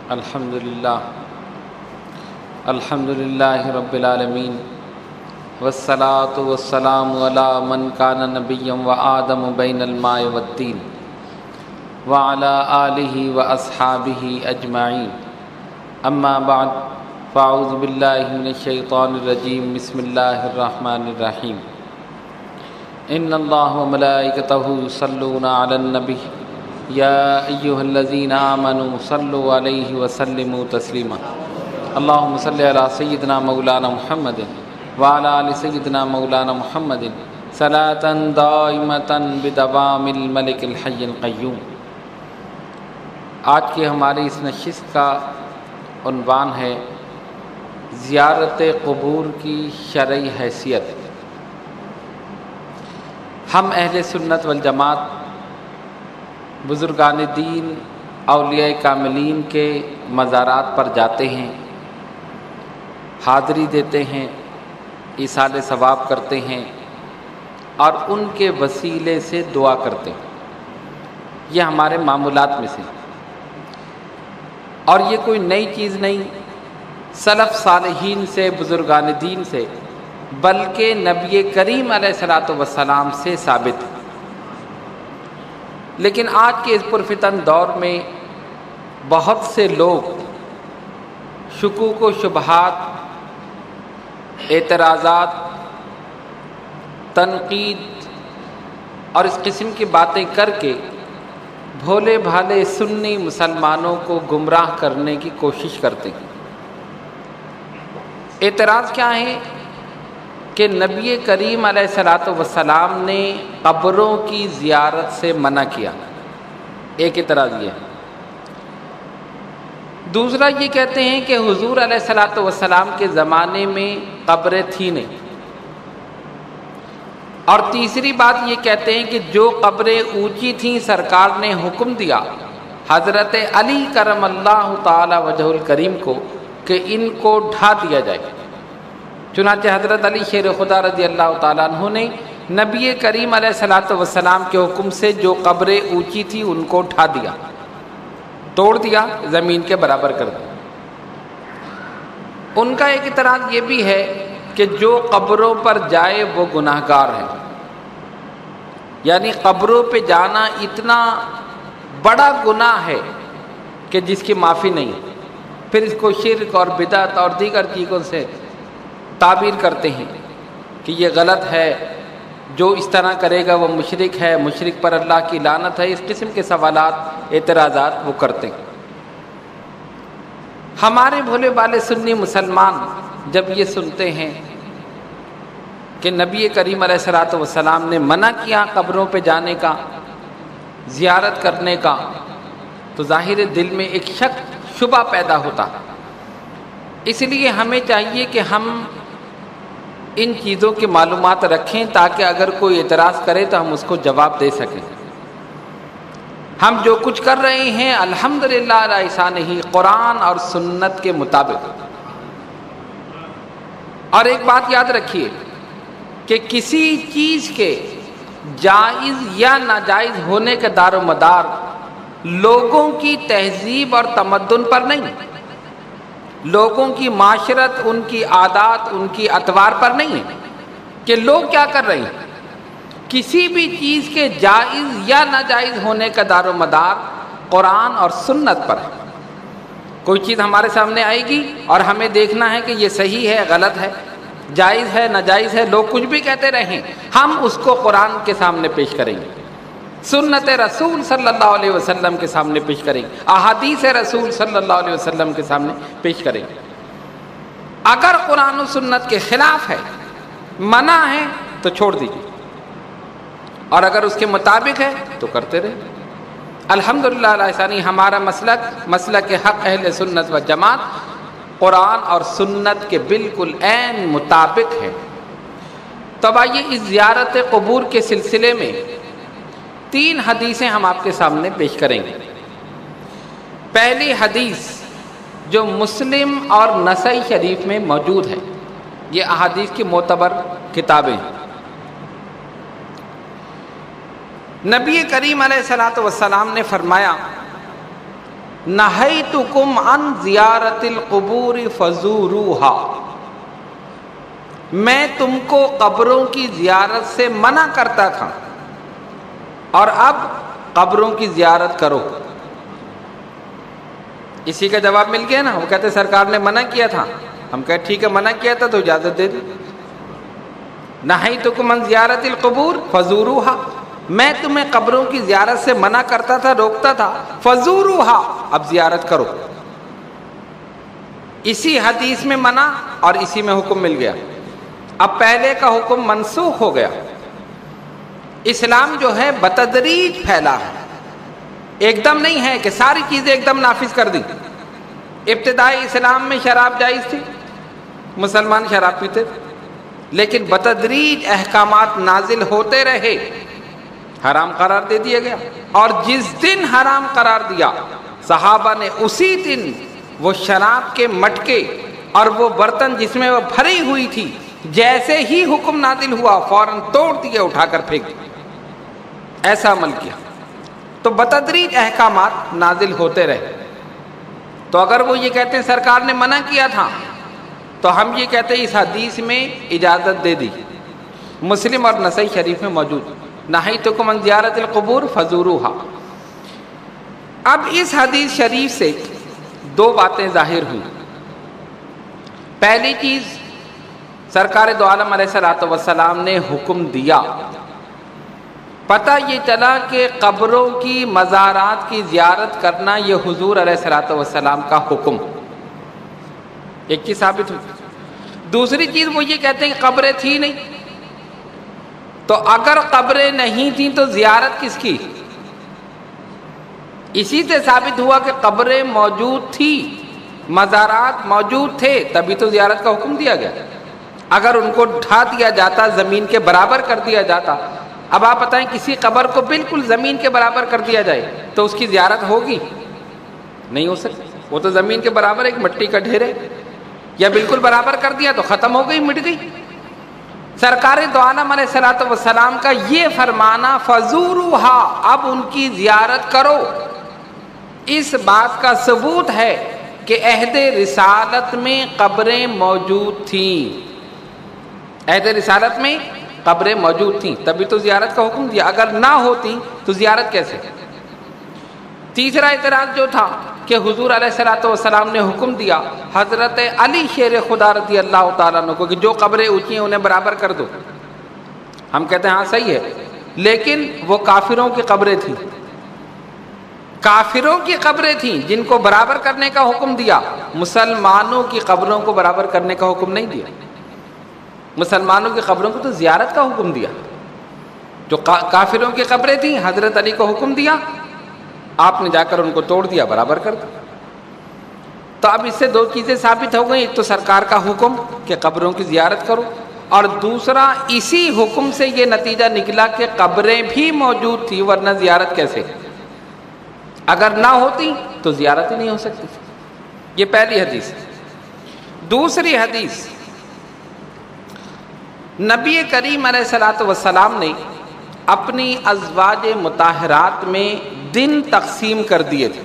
الحمدللہ رب العالمین والصلاة والسلام علی من کان نبیا وآدم بین الماء والطین وعلی آلہ واصحابہ اجمعین اما بعد فاعوذ باللہ من الشیطان الرجیم بسم اللہ الرحمن الرحیم ان اللہ وملائکتہ یصلون علی النبی یا ایہا الذین آمنوا صلوا علیہ وسلموا تسلیما اللہم صلی علی سیدنا مولانا محمد وعلی آل سیدنا مولانا محمد صلاۃ دائمۃ بدوام الملک الحی القیوم۔ آج کی ہماری اس نشست کا عنوان ہے زیارت قبور کی شرعی حیثیت۔ ہم اہل سنت والجماعت بزرگان دین اولیاء کاملین کے مزارات پر جاتے ہیں، حاضری دیتے ہیں، ایصال ثواب کرتے ہیں اور ان کے وسیلے سے دعا کرتے ہیں۔ یہ ہمارے معمولات میں سے اور یہ کوئی نئی چیز نہیں، سلف صالحین سے، بزرگان دین سے، بلکہ نبی کریم علیہ الصلوۃ والسلام سے ثابت ہے۔ لیکن آج کے اس پرفتن دور میں بہت سے لوگ شکوک و شبہات، اعتراضات، تنقید اور اس قسم کی باتیں کر کے بھولے بھالے سنی مسلمانوں کو گمراہ کرنے کی کوشش کرتے ہیں۔ اعتراض کیا ہے کہ نبی کریم علیہ الصلوۃ والسلام نے قبروں کی زیارت سے منع کیا، ایک اعتراض یہ ہے۔ دوسرا یہ کہتے ہیں کہ حضور علیہ الصلوۃ والسلام کے زمانے میں قبریں تھیں نہیں۔ اور تیسری بات یہ کہتے ہیں کہ جو قبریں اونچی تھیں سرکار نے حکم دیا حضرت علی کرم اللہ تعالی وجہ الکریم کو کہ ان کو ڈھا دیا جائے۔ چنانچہ حضرت علی شیر خدا رضی اللہ تعالیٰ عنہ نے نبی کریم علیہ الصلوۃ والسلام کے حکم سے جو قبریں اونچی تھی ان کو ڈھا دیا، توڑ دیا، زمین کے برابر کر دیا۔ ان کا ایک اعتراض یہ بھی ہے کہ جو قبروں پر جائے وہ گناہ گار ہے، یعنی قبروں پہ جانا اتنا بڑا گناہ ہے کہ جس کی معافی نہیں۔ پھر اس کو شرک اور بدعت اور دیگر چیزوں سے تعبیر کرتے ہیں کہ یہ غلط ہے، جو اس طرح کرے گا وہ مشرک ہے، مشرک پر اللہ کی لعنت ہے۔ اس قسم کے سوالات، اعتراضات وہ کرتے ہیں۔ ہمارے بھولے بالے سنی مسلمان جب یہ سنتے ہیں کہ نبی کریم علیہ الصلوۃ والسلام نے منع کیا قبروں پہ جانے کا، زیارت کرنے کا، تو ظاہر دل میں ایک شک، شبہ پیدا ہوتا۔ اس لیے ہمیں چاہیے کہ ہم ان چیزوں کی معلومات رکھیں تاکہ اگر کوئی اعتراض کرے تو ہم اس کو جواب دے سکیں۔ ہم جو کچھ کر رہے ہیں الحمدللہ ایسا نہیں، قرآن اور سنت کے مطابق۔ اور ایک بات یاد رکھیے کہ کسی چیز کے جائز یا ناجائز ہونے کا دار و مدار لوگوں کی تہذیب اور تمدن پر نہیں، لوگوں کی معاشرت، ان کی عادات، ان کی اطوار پر نہیں ہے کہ لوگ کیا کر رہے ہیں۔ کسی بھی چیز کے جائز یا ناجائز ہونے کا دار و مدار قرآن اور سنت پر ہے۔ کوئی چیز ہمارے سامنے آئے گی اور ہمیں دیکھنا ہے کہ یہ صحیح ہے، غلط ہے، جائز ہے، ناجائز ہے، لوگ کچھ بھی کہتے رہیں، ہم اس کو قرآن کے سامنے پیش کریں گے، سنت رسول صلی اللہ علیہ وسلم کے سامنے پیش کریں گے، احادیث رسول صلی اللہ علیہ وسلم کے سامنے پیش کریں گے۔ اگر قرآن و سنت کے خلاف ہے، منع ہے، تو چھوڑ دیجیے، اور اگر اس کے مطابق ہے تو کرتے رہیں۔ الحمدللہ الحسانی ہمارا مسلک حق اہل سنت و جماعت قرآن اور سنت کے بالکل عین مطابق ہے۔ تب آئیے اس زیارت قبور کے سلسلے میں 3 حدیثیں ہم آپ کے سامنے پیش کریں گے۔ پہلی حدیث جو مسلم اور نسائی شریف میں موجود ہے، یہ احادیث کی معتبر کتابیں ہیں۔ نبی کریم علیہ الصلوۃ والسلام نے فرمایا نہیتکم عن زیارت القبور فزوروہا، میں تم کو قبروں کی زیارت سے منع کرتا تھا اور اب قبروں کی زیارت کرو۔ اسی کا جواب مل گیا نا، وہ کہتے سرکار نے منع کیا تھا، ہم کہتے ٹھیک ہے منع کیا تھا تو اجازت دے دی۔ نہیتکم عن زیارت القبور فزوروہا، میں تمہیں قبروں کی زیارت سے منع کرتا تھا، روکتا تھا، فزوروہا، اب زیارت کرو۔ اسی حدیث میں منع اور اسی میں حکم مل گیا۔ اب پہلے کا حکم منسوخ ہو گیا۔ اسلام جو ہے بتدریج پھیلا ہے، ایک دم نہیں ہے کہ ساری چیزیں ایک دم نافذ کر دی۔ ابتدائی اسلام میں شراب جائز تھی، مسلمان شراب پیتے تھے، لیکن بتدریج احکامات نازل ہوتے رہے، حرام قرار دے دیا گیا، اور جس دن حرام قرار دیا صحابہ نے اسی دن وہ شراب کے مٹکے اور وہ برتن جس میں وہ بھری ہوئی تھی جیسے ہی حکم نازل ہوا فوراً توڑ دیا، اٹھا کر پھینک دیا، ایسا عمل کیا۔ تو بتدریج احکامات نازل ہوتے رہے۔ تو اگر وہ یہ کہتے ہیں سرکار نے منع کیا تھا تو ہم یہ کہتے ہیں اس حدیث میں اجازت دے دی، مسلم اور نسائی شریف میں موجود، نہیتکم عن زیارت القبور فزوروہا۔ اب اس حدیث شریف سے دو باتیں ظاہر ہوئی۔ پہلی چیز، سرکار دو عالم علیہ الصلوۃ والسلام نے حکم دیا، پتہ یہ چلا کہ قبروں کی مزارات کی زیارت کرنا یہ حضور علیہ الصلوۃ والسلام کا حکم، ایک چیز ثابت ہوئی۔ دوسری چیز وہ یہ کہتے ہیں کہ قبریں تھی نہیں، تو اگر قبریں نہیں تھیں تو زیارت کس کی؟ اسی سے ثابت ہوا کہ قبریں موجود تھی، مزارات موجود تھے، تبھی تو زیارت کا حکم دیا گیا۔ اگر ان کو ڈھا دیا جاتا، زمین کے برابر کر دیا جاتا، اب آپ بتائیں کسی قبر کو بالکل زمین کے برابر کر دیا جائے تو اس کی زیارت ہوگی؟ نہیں ہو سکتی، وہ تو زمین کے برابر ایک مٹی کا ڈھیر ہے، یا بالکل برابر کر دیا تو ختم ہو گئی، مٹ گئی۔ سرکار دو عالم علیہ الصلوۃ والسلام کا یہ فرمانا فزوروہا، اب ان کی زیارت کرو، اس بات کا ثبوت ہے کہ عہد رسالت میں قبریں موجود تھیں، عہد رسالت میں قبریں موجود تھیں، تبھی تو زیارت کا حکم دیا، اگر نہ ہوتی تو زیارت کیسے؟ تیسرا اعتراض جو تھا کہ حضور علیہ الصلوۃ والسلام نے حکم دیا حضرت علی شیر خدا رضی اللہ تعالیٰ عنہ کو کہ جو قبریں اونچی ہیں انہیں برابر کر دو۔ ہم کہتے ہیں ہاں صحیح ہے، لیکن وہ کافروں کی قبریں تھیں، کافروں کی قبریں تھیں جن کو برابر کرنے کا حکم دیا، مسلمانوں کی قبروں کو برابر کرنے کا حکم نہیں دیا۔ مسلمانوں کی قبروں کو تو زیارت کا حکم دیا، جو کافروں کی قبریں تھیں حضرت علی کو حکم دیا، آپ نے جا کر ان کو توڑ دیا، برابر کر دیا۔ تو اب اس سے دو چیزیں ثابت ہو گئیں، ایک تو سرکار کا حکم کہ قبروں کی زیارت کرو، اور دوسرا اسی حکم سے یہ نتیجہ نکلا کہ قبریں بھی موجود تھی، ورنہ زیارت کیسے؟ اگر نہ ہوتی تو زیارت ہی نہیں ہو سکتی۔ یہ پہلی حدیث۔ دوسری حدیث، نبی کریم علیہ الصلوۃ والسلام نے اپنی ازواج مطہرات میں دن تقسیم کر دیے تھے،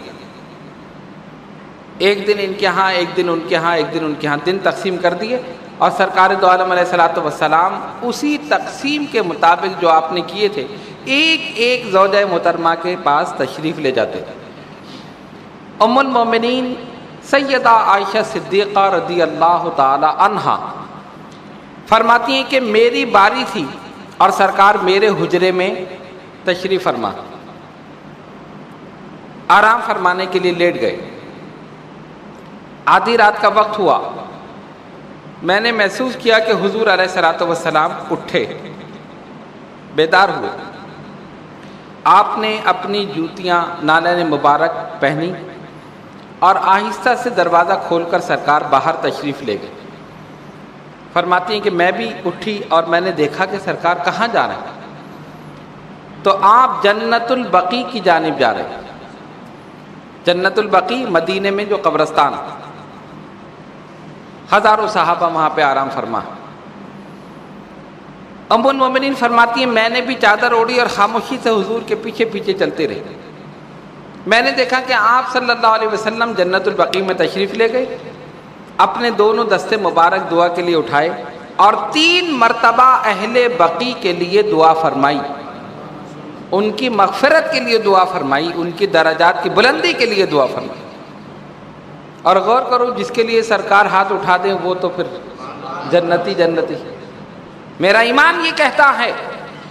ایک دن ان کے ہاں، ایک دن ان کے ہاں، ایک دن ان کے ہاں، دن تقسیم کر دیے، اور سرکار دو عالم علیہ الصلوۃ والسلام اسی تقسیم کے مطابق جو آپ نے کیے تھے ایک ایک زوجہ محترمہ کے پاس تشریف لے جاتے تھے۔ ام المومنین سیدہ عائشہ صدیقہ رضی اللہ تعالی عنہا فرماتی ہیں کہ میری باری تھی اور سرکار میرے حجرے میں تشریف فرما، آرام فرمانے کے لیے لیٹ گئے۔ آدھی رات کا وقت ہوا، میں نے محسوس کیا کہ حضور علیہ الصلوۃ والسلام اٹھے، بیدار ہوئے۔ آپ نے اپنی جوتیاں نالین مبارک پہنی اور آہستہ سے دروازہ کھول کر سرکار باہر تشریف لے گئے۔ فرماتی ہیں کہ میں بھی اٹھی اور میں نے دیکھا کہ سرکار کہاں جا رہے ہیں، تو آپ جنت البقیع کی جانب جا رہے ہیں۔ جنت البقیع مدینے میں جو قبرستان، ہزاروں صحابہ وہاں پہ آرام فرما۔ ام المومنین فرماتی ہیں میں نے بھی چادر اوڑھی اور خاموشی سے حضور کے پیچھے پیچھے چلتے رہے۔ میں نے دیکھا کہ آپ صلی اللہ علیہ وسلم جنت البقیع میں تشریف لے گئے، اپنے دونوں دستے مبارک دعا کے لیے اٹھائے اور 3 مرتبہ اہل بقیع کے لیے دعا فرمائی، ان کی مغفرت کے لیے دعا فرمائی، ان کی درجات کی بلندی کے لیے دعا فرمائی۔ اور غور کرو، جس کے لیے سرکار ہاتھ اٹھا دیں وہ تو پھر جنتی جنتی۔ میرا ایمان یہ کہتا ہے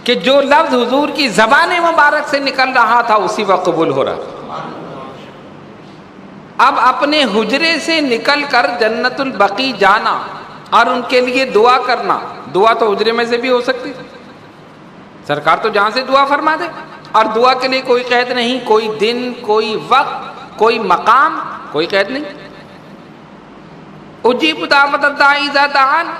کہ جو لفظ حضور کی زبان مبارک سے نکل رہا تھا اسی وقت قبول ہو رہا۔ اب اپنے حجرے سے نکل کر جنت البقیع جانا اور ان کے لیے دعا کرنا، دعا تو حجرے میں سے بھی ہو سکتی، سرکار تو جہاں سے دعا فرما دے، اور دعا کے لیے کوئی قید نہیں، کوئی دن، کوئی وقت، کوئی مقام، کوئی قید نہیں۔ اجیب دعوت الداعی اذا دعان،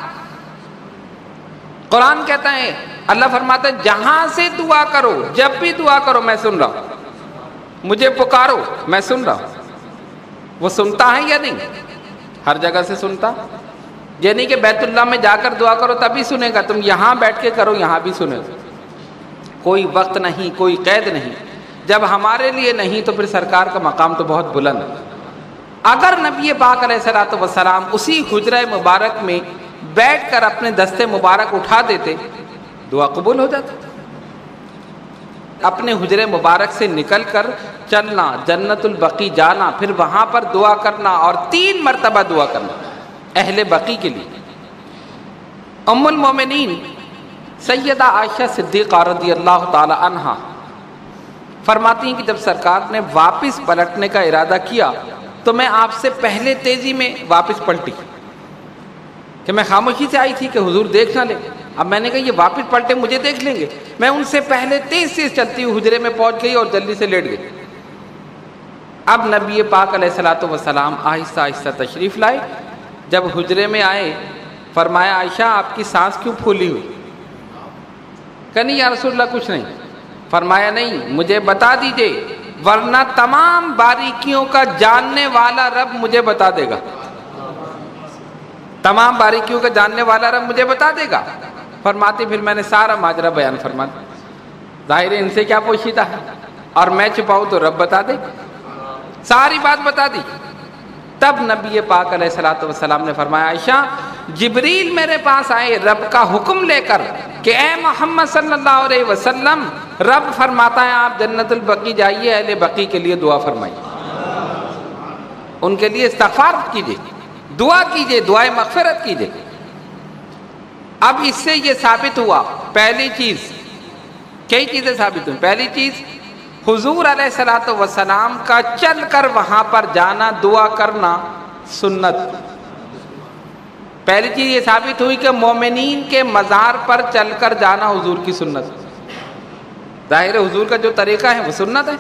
قرآن کہتا ہے، اللہ فرماتا ہے جہاں سے دعا کرو، جب بھی دعا کرو میں سن رہا ہوں، مجھے پکارو میں سن رہا ہوں۔ وہ سنتا ہے یا نہیں؟ ہر جگہ سے سنتا، یہ نہیں کہ بیت اللہ میں جا کر دعا کرو تبھی سنے گا، تم یہاں بیٹھ کے کرو یہاں بھی سنے گا۔ کوئی وقت نہیں، کوئی قید نہیں۔ جب ہمارے لیے نہیں تو پھر سرکار کا مقام تو بہت بلند ہے۔ اگر نبی پاک علیہ الصلوۃ والسلام اسی حجرہ مبارک میں بیٹھ کر اپنے دستے مبارک اٹھا دیتے، دعا قبول ہو جاتی۔ اپنے حجرے مبارک سے نکل کر چلنا، جنت البقیع جانا، پھر وہاں پر دعا کرنا اور 3 مرتبہ دعا کرنا اہل بقیع کے لیے۔ ام المومنین سیدہ عائشہ صدیقہ رضی اللہ تعالی عنہا فرماتی ہیں کہ جب سرکار نے واپس پلٹنے کا ارادہ کیا تو میں آپ سے پہلے تیزی میں واپس پلٹی، کہ میں خاموشی سے آئی تھی کہ حضور دیکھ نہ لیں۔ اب میں نے کہا یہ واپس پلٹے مجھے دیکھ لیں گے، میں ان سے پہلے تیز چلتی ہوئی حجرے میں پہنچ گئی اور جلدی سے لیٹ گئی۔ اب نبی پاک علیہ الصلوۃ والسلام آہستہ آہستہ تشریف لائے، جب حجرے میں آئے فرمایا عائشہ آپ کی سانس کیوں پھولی ہوئی؟ کہ نہیں یا رسول اللہ کچھ نہیں۔ فرمایا نہیں، مجھے بتا دیجئے ورنہ تمام باریکیوں کا جاننے والا رب مجھے بتا دے گا، تمام باریکیوں کا جاننے والا رب مجھے بتا دے گا۔ فرماتی پھر میں نے سارا ماجرا بیان فرما دیا، ظاہر ہے ان سے کیا پوشیدہ ہے، اور میں چھپاؤں تو رب بتا دے، ساری بات بتا دی۔ تب نبی پاک علیہ الصلوۃ والسلام نے فرمایا عائشہ جبریل میرے پاس آئے رب کا حکم لے کر کہ اے محمد صلی اللہ علیہ وسلم، رب فرماتا ہے آپ جنت البقیع جائیے، اہل بقیع کے لیے دعا فرمائیے، ان کے لیے استغفار کیجیے، دعا کیجیے، دعائے مغفرت کیجیے۔ اب اس سے یہ ثابت ہوا، پہلی چیز، کئی چیزیں ثابت ہوئی۔ پہلی چیز، حضور علیہ الصلوۃ والسلام کا چل کر وہاں پر جانا، دعا کرنا سنت۔ پہلی چیز یہ ثابت ہوئی کہ مومنین کے مزار پر چل کر جانا حضور کی سنت، ظاہر حضور کا جو طریقہ ہے وہ سنت ہے۔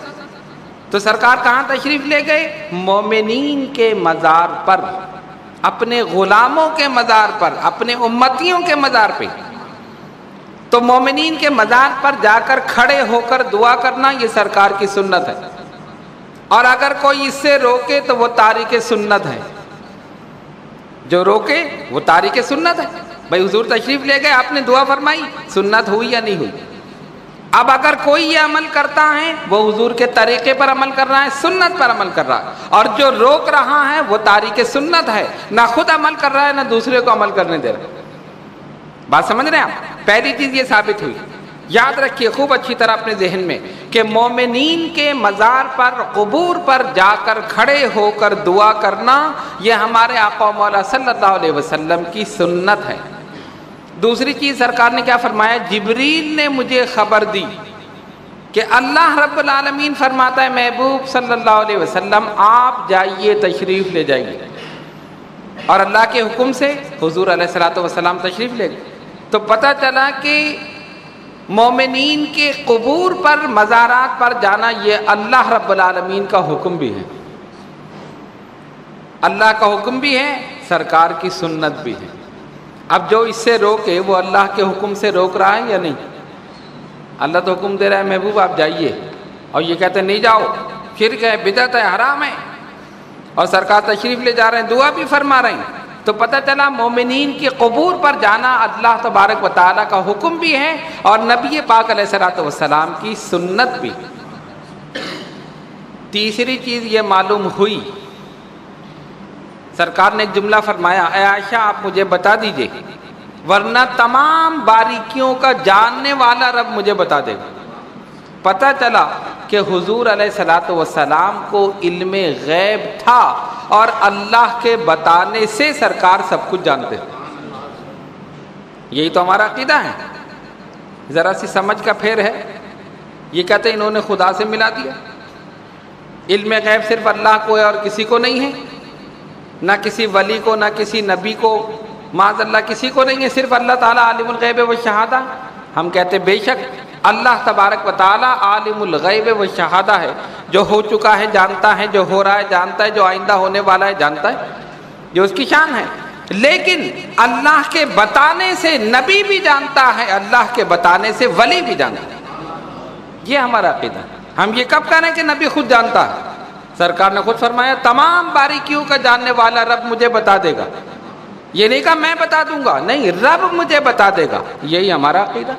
تو سرکار کہاں تشریف لے گئے؟ مومنین کے مزار پر، اپنے غلاموں کے مزار پر، اپنے امتیوں کے مزار پہ۔ تو مومنین کے مزار پر جا کر کھڑے ہو کر دعا کرنا یہ سرکار کی سنت ہے، اور اگر کوئی اس سے روکے تو وہ تارک سنت ہے، جو روکے وہ تارک سنت ہے۔ بھائی حضور تشریف لے گئے، آپ نے دعا فرمائی، سنت ہوئی یا نہیں ہوئی؟ اب اگر کوئی یہ عمل کرتا ہے وہ حضور کے طریقے پر عمل کر رہا ہے، سنت پر عمل کر رہا ہے، اور جو روک رہا ہے وہ تارک سنت ہے، نہ خود عمل کر رہا ہے نہ دوسرے کو عمل کرنے دے رہا ہے۔ بات سمجھ رہے ہیں آپ؟ پہلی چیز یہ ثابت ہوئی، یاد رکھیے خوب اچھی طرح اپنے ذہن میں کہ مومنین کے مزار پر، قبور پر جا کر کھڑے ہو کر دعا کرنا یہ ہمارے آقا و مولا صلی اللہ علیہ وسلم کی سنت ہے۔ دوسری چیز سرکار نے کیا فرمایا؟ جبریل نے مجھے خبر دی کہ اللہ رب العالمین فرماتا ہے محبوب صلی اللہ علیہ وسلم آپ جائیے، تشریف لے جائیے، اور اللہ کے حکم سے حضور علیہ الصلوۃ والسلام تشریف لے گئے۔ تو پتہ چلا کہ مومنین کے قبور پر، مزارات پر جانا یہ اللہ رب العالمین کا حکم بھی ہے، اللہ کا حکم بھی ہے، سرکار کی سنت بھی ہے۔ اب جو اس سے روکے وہ اللہ کے حکم سے روک رہا ہے یا نہیں؟ اللہ تو حکم دے رہا ہے محبوب آپ جائیے، اور یہ کہتے ہیں نہیں جاؤ، شرک ہے، بدعت ہے، حرام ہے، اور سرکار تشریف لے جا رہے ہیں، دعا بھی فرما رہے ہیں۔ تو پتہ چلا مومنین کی قبور پر جانا اللہ تبارک و تعالیٰ کا حکم بھی ہے اور نبی پاک علیہ الصلوۃ والسلام کی سنت بھی۔ تیسری چیز یہ معلوم ہوئی، سرکار نے ایک جملہ فرمایا، اے عائشہ آپ مجھے بتا دیجئے ورنہ تمام باریکیوں کا جاننے والا رب مجھے بتا دے گا۔ پتہ چلا کہ حضور علیہ الصلوۃ والسلام کو علم غیب تھا اور اللہ کے بتانے سے سرکار سب کچھ جانتے ہیں۔ یہی تو ہمارا عقیدہ ہے۔ ذرا سی سمجھ کا پھیر ہے، یہ کہتے ہیں انہوں نے خدا سے ملا دیا، علم غیب صرف اللہ کو ہے اور کسی کو نہیں ہے، نہ کسی ولی کو نہ کسی نبی کو، معاذ اللہ کسی کو نہیں ہے، صرف اللہ تعالیٰ عالم الغیب والشہادہ۔ ہم کہتے بے شک اللہ تبارک و تعالیٰ عالم الغیب والشہادہ ہے، جو ہو چکا ہے جانتا ہے، جو ہو رہا ہے جانتا ہے، جو آئندہ ہونے والا ہے جانتا ہے، جو اس کی شان ہے۔ لیکن اللہ کے بتانے سے نبی بھی جانتا ہے، اللہ کے بتانے سے ولی بھی جانتا ہے۔ یہ ہمارا عقیدہ ہے۔ ہم یہ کب کہہ رہے ہیں کہ نبی خود جانتا ہے؟ سرکار نے خود فرمایا تمام باریکیوں کا جاننے والا رب مجھے بتا دے گا۔ یہ نہیں کہا میں بتا دوں گا، نہیں، رب مجھے بتا دے گا۔ یہی ہمارا عقیدہ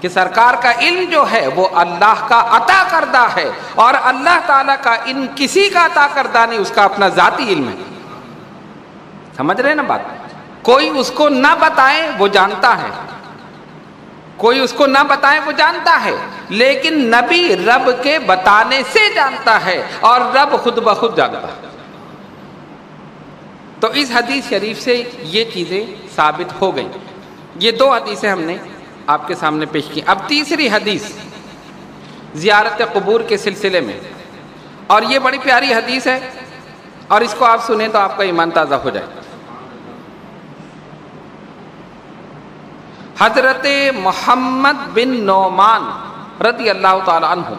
کہ سرکار کا علم جو ہے وہ اللہ کا عطا کردہ ہے، اور اللہ تعالیٰ کا علم کسی کا عطا کردہ نہیں، اس کا اپنا ذاتی علم ہے۔ سمجھ رہے نا بات؟ کوئی اس کو نہ بتائے وہ جانتا ہے، کوئی اس کو نہ بتائے وہ جانتا ہے، لیکن نبی رب کے بتانے سے جانتا ہے اور رب خود بخود جانتا ہے۔ تو اس حدیث شریف سے یہ چیزیں ثابت ہو گئیں۔ یہ دو حدیثیں ہم نے آپ کے سامنے پیش کی۔ اب تیسری حدیث زیارت قبور کے سلسلے میں، اور یہ بڑی پیاری حدیث ہے، اور اس کو آپ سنیں تو آپ کا ایمان تازہ ہو جائے۔ حضرت محمد بن نعمان رضی اللہ تعالی عنہ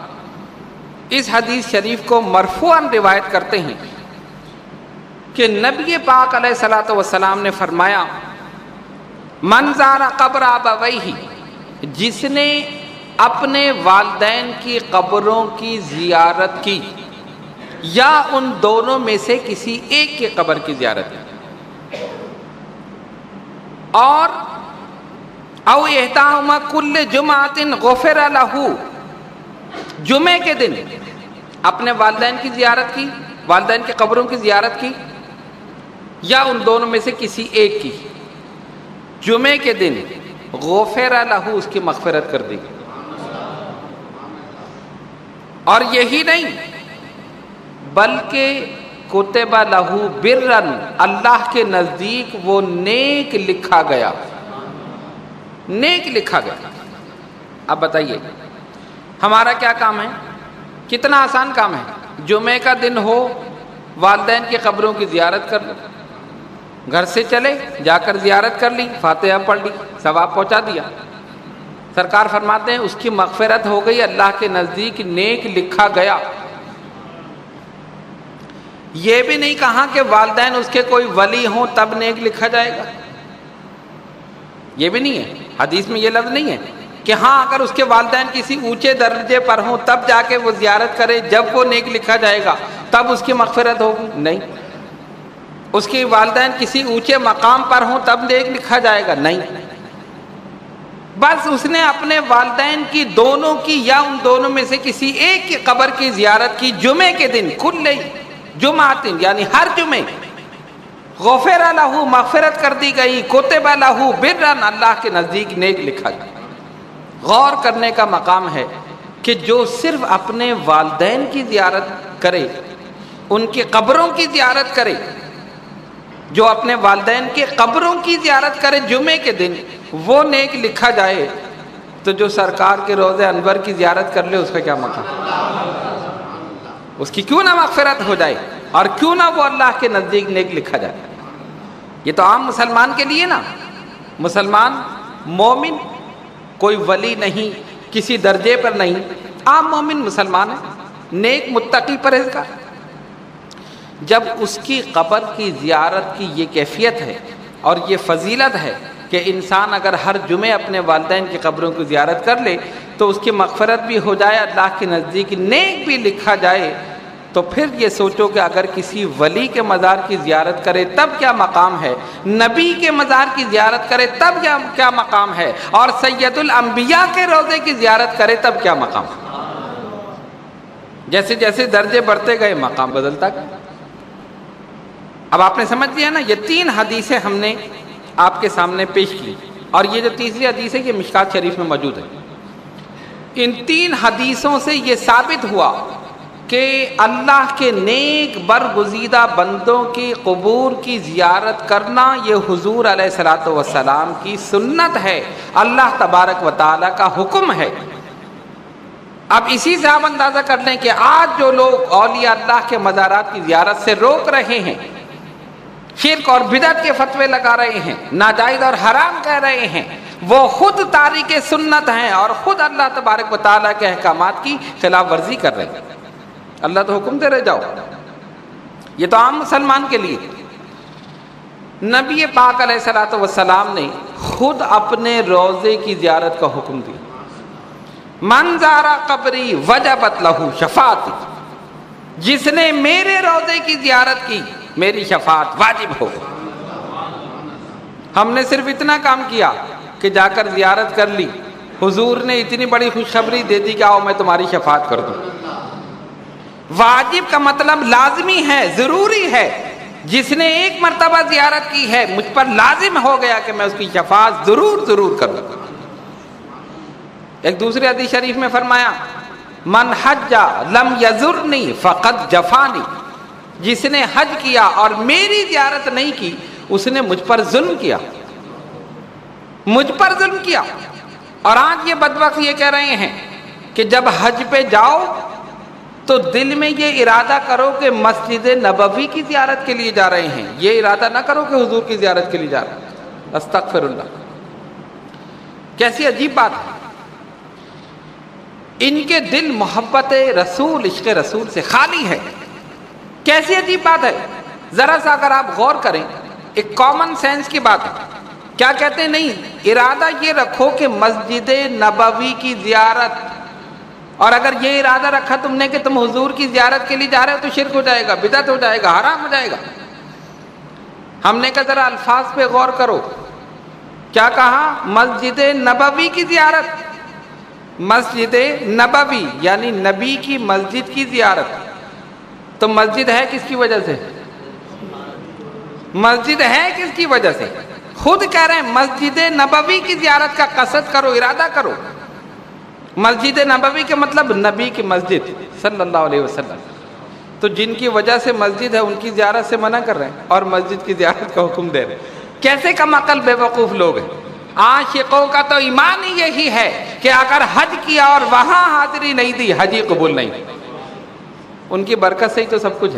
اس حدیث شریف کو مرفوعاً روایت کرتے ہیں کہ نبی پاک علیہ الصلوۃ والسلام نے فرمایا، من زار قبر ابویہ، جس نے اپنے والدین کی قبروں کی زیارت کی یا ان دونوں میں سے کسی ایک کی قبر کی زیارت کی، اور او احداہما کل جمعۃ غفر لہ، جمعے کے دن اپنے والدین کی زیارت کی، والدین کی قبروں کی زیارت کی، یا ان دونوں میں سے کسی ایک کی، جمعے کے دن غفر لہ، اس کی مغفرت کر دی۔ اور یہی نہیں بلکہ کتب لہ برًا، اللہ کے نزدیک وہ نیک لکھا گیا، نیک لکھا گیا۔ اب بتائیے ہمارا کیا کام ہے؟ کتنا آسان کام ہے۔ جمعے کا دن ہو، والدین کی قبروں کی زیارت کر لو، گھر سے چلے جا کر زیارت کر لی، فاتحہ پڑھ لی، ثواب پہنچا دیا۔ سرکار فرماتے ہیں اس کی مغفرت ہو گئی، اللہ کے نزدیک نیک لکھا گیا۔ یہ بھی نہیں کہا کہ والدین اس کے کوئی ولی ہوں تب نیک لکھا جائے گا، یہ بھی نہیں ہے، حدیث میں یہ لفظ نہیں ہے کہ ہاں اگر اس کے والدین کسی اونچے درجے پر ہوں تب جا کے وہ زیارت کرے، جب وہ نیک لکھا جائے گا تب اس کی مغفرت ہوگی، نہیں۔ اس کے والدین کسی اونچے مقام پر ہوں تب نیک لکھا جائے گا، نہیں۔ بس اس نے اپنے والدین کی دونوں کی یا ان دونوں میں سے کسی ایک کی قبر کی زیارت کی جمعے کے دن، کل جمعۃ یعنی ہر جمعے، غفر لہ، مغفرت کر دی گئی، کتب لہ برًا، اللہ کے نزدیک نیک لکھا گیا۔ غور کرنے کا مقام ہے کہ جو صرف اپنے والدین کی زیارت کرے، ان کی قبروں کی زیارت کرے، جو اپنے والدین کے قبروں کی زیارت کرے جمعے کے دن، وہ نیک لکھا جائے، تو جو سرکار کے روضہ انور کی زیارت کر لے اس کا کیا مقام؟ اس کی کیوں نہ مغفرت ہو جائے اور کیوں نہ وہ اللہ کے نزدیک نیک لکھا جائے۔ یہ تو عام مسلمان کے لیے نا، مسلمان مومن، کوئی ولی نہیں، کسی درجے پر نہیں، عام مومن مسلمان ہے، نیک متقی پرہیزگار۔ جب اس کی قبر کی زیارت کی یہ کیفیت ہے اور یہ فضیلت ہے کہ انسان اگر ہر جمعے اپنے والدین کی قبروں کی زیارت کر لے تو اس کی مغفرت بھی ہو جائے، اللہ کے نزدیک نیک بھی لکھا جائے، تو پھر یہ سوچو کہ اگر کسی ولی کے مزار کی زیارت کرے تب کیا مقام ہے، نبی کے مزار کی زیارت کرے تب کیا مقام ہے، اور سید الانبیاء کے روضے کی زیارت کرے تب کیا مقام ہے۔ جیسے جیسے درجے بڑھتے گئے مقام بدلتا گیا۔ اب آپ نے سمجھ لیا نا، یہ 3 حدیثیں ہم نے آپ کے سامنے پیش کی، اور یہ جو تیسری حدیث ہے یہ مشکات شریف میں موجود ہے۔ ان 3 حدیثوں سے یہ ثابت ہوا کہ اللہ کے نیک برگزیدہ بندوں کی قبور کی زیارت کرنا یہ حضور علیہ الصلوۃ والسلام کی سنت ہے، اللہ تبارک و تعالیٰ کا حکم ہے۔ اب اسی سے آپ اندازہ کر لیں کہ آج جو لوگ اولیاء اللہ کے مزارات کی زیارت سے روک رہے ہیں، شرک اور بدعت کے فتوے لگا رہے ہیں، ناجائز اور حرام کہہ رہے ہیں، وہ خود تارک سنت ہیں اور خود اللہ تبارک و تعالیٰ کے احکامات کی خلاف ورزی کر رہے ہیں۔ اللہ تو حکم دے رہے جاؤ، یہ تو عام مسلمان کے لیے۔ نبی پاک علیہ الصلوۃ والسلام نے خود اپنے روضے کی زیارت کا حکم دیا، من زار قبری وجبت لہ شفاعتی، جس نے میرے روضے کی زیارت کی میری شفاعت واجب ہو۔ ہم نے صرف اتنا کام کیا کہ جا کر زیارت کر لی، حضور نے اتنی بڑی خوشخبری دے دی کہ آؤ میں تمہاری شفاعت کر دوں۔ واجب کا مطلب لازمی ہے، ضروری ہے۔ جس نے ایک مرتبہ زیارت کی ہے مجھ پر لازم ہو گیا کہ میں اس کی شفاعت ضرور کروں۔ ایک دوسری حدیث شریف میں فرمایا، من حج لم یزرنی فقد جفانی، جس نے حج کیا اور میری زیارت نہیں کی اس نے مجھ پر ظلم کیا، مجھ پر ظلم کیا۔ اور آج یہ بدبخت یہ کہہ رہے ہیں کہ جب حج پہ جاؤ تو دل میں یہ ارادہ کرو کہ مسجد نبوی کی زیارت کے لیے جا رہے ہیں، یہ ارادہ نہ کرو کہ حضور کی زیارت کے لیے جا رہے ہیں۔ استغفر اللہ، کیسی عجیب بات ہے۔ ان کے دل محبت رسول، عشق رسول سے خالی ہے، کیسی عجیب بات ہے۔ ذرا سا اگر آپ غور کریں، ایک کامن سینس کی بات ہے، کیا کہتے ہیں؟ نہیں، ارادہ یہ رکھو کہ مسجد نبوی کی زیارت، اور اگر یہ ارادہ رکھا تم نے کہ تم حضور کی زیارت کے لیے جا رہے ہو تو شرک ہو جائے گا، بدعت ہو جائے گا، حرام ہو جائے گا۔ ہم نے کہا ذرا الفاظ پہ غور کرو، کیا کہا؟ مسجد نبوی کی زیارت، مسجد نبوی یعنی نبی کی مسجد کی زیارت۔ تو مسجد ہے کس کی وجہ سے؟ مسجد ہے کس کی وجہ سے؟ خود کہہ رہے ہیں مسجد نبوی کی زیارت کا قصد کرو، ارادہ کرو۔ مسجد نبوی کے مطلب نبی کی مسجد صلی اللہ علیہ وسلم۔ تو جن کی وجہ سے مسجد ہے ان کی زیارت سے منع کر رہے ہیں اور مسجد کی زیارت کا حکم دے رہے ہیں۔ کیسے کم عقل بے وقوف لوگ ہیں۔ عاشقوں کا تو ایمان ہی یہی ہے کہ اگر حج کیا اور وہاں حاضری نہیں دی حج ہی قبول نہیں۔ ان کی برکت سے ہی تو سب کچھ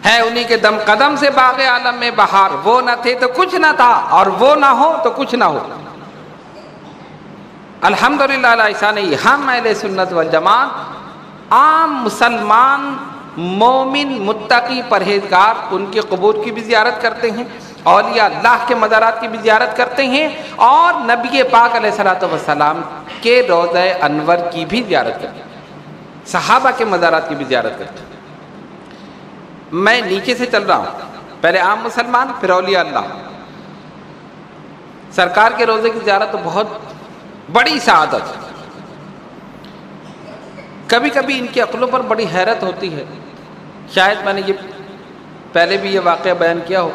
ہے انہی کے دم قدم سے باغ عالم میں بہار، وہ نہ تھے تو کچھ نہ تھا اور وہ نہ ہو تو کچھ نہ ہو۔ الحمدللہ احسان ہم اہل سنت والجماعت عام مسلمان مومن متقی پرہیزگار ان کے قبور کی بھی زیارت کرتے ہیں، اولیاء اللہ کے مزارات کی بھی زیارت کرتے ہیں، اور نبی پاک علیہ الصلوۃ والسلام کے روضہ انور کی بھی زیارت کرتے ہیں، صحابہ کے مزارات کی بھی زیارت کرتے ہیں۔ میں نیچے سے چل رہا ہوں، پہلے عام مسلمان پھر اولیاء اللہ۔ سرکار کے روضے کی زیارت تو بہت بڑی سعادت ہے۔ کبھی کبھی ان کی عقلوں پر بڑی حیرت ہوتی ہے، شاید میں نے یہ پہلے بھی یہ واقعہ بیان کیا ہو۔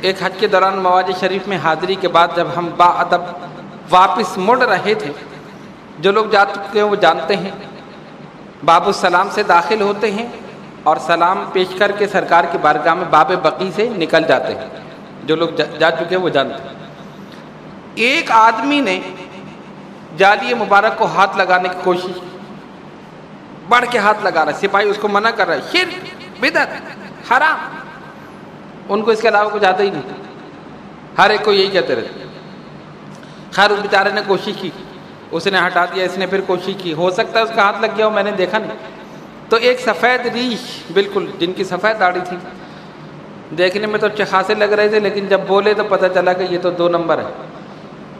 ایک حج کے دوران مواج شریف میں حاضری کے بعد جب ہم باادب واپس مڑ رہے تھے، جو لوگ جا چکے ہیں وہ جانتے ہیں، باب السلام سے داخل ہوتے ہیں اور سلام پیش کر کے سرکار کی بارگاہ میں باب بقی سے نکل جاتے ہیں، جو لوگ جا چکے ہیں وہ جانتے ہیں۔ ایک آدمی نے جالی مبارک کو ہاتھ لگانے کی کوشش، بڑھ کے ہاتھ لگا رہا ہے، سپاہی اس کو منع کر رہا ہے، شرک بدعت حرام، ان کو اس کے علاوہ کچھ آتا ہی نہیں، ہر ایک کو یہی کہتے رہتے۔ خیر اس بیچارے نے کوشش کی، اس نے ہٹا دیا، اس نے پھر کوشش کی، ہو سکتا ہے اس کا ہاتھ لگ گیا ہو، میں نے دیکھا نہیں۔ تو ایک سفید ریش، بالکل جن کی سفید داڑھی تھی، دیکھنے میں تو اچھے خاصے لگ رہے تھے، لیکن جب بولے تو پتہ چلا کہ یہ تو 2 نمبر ہے،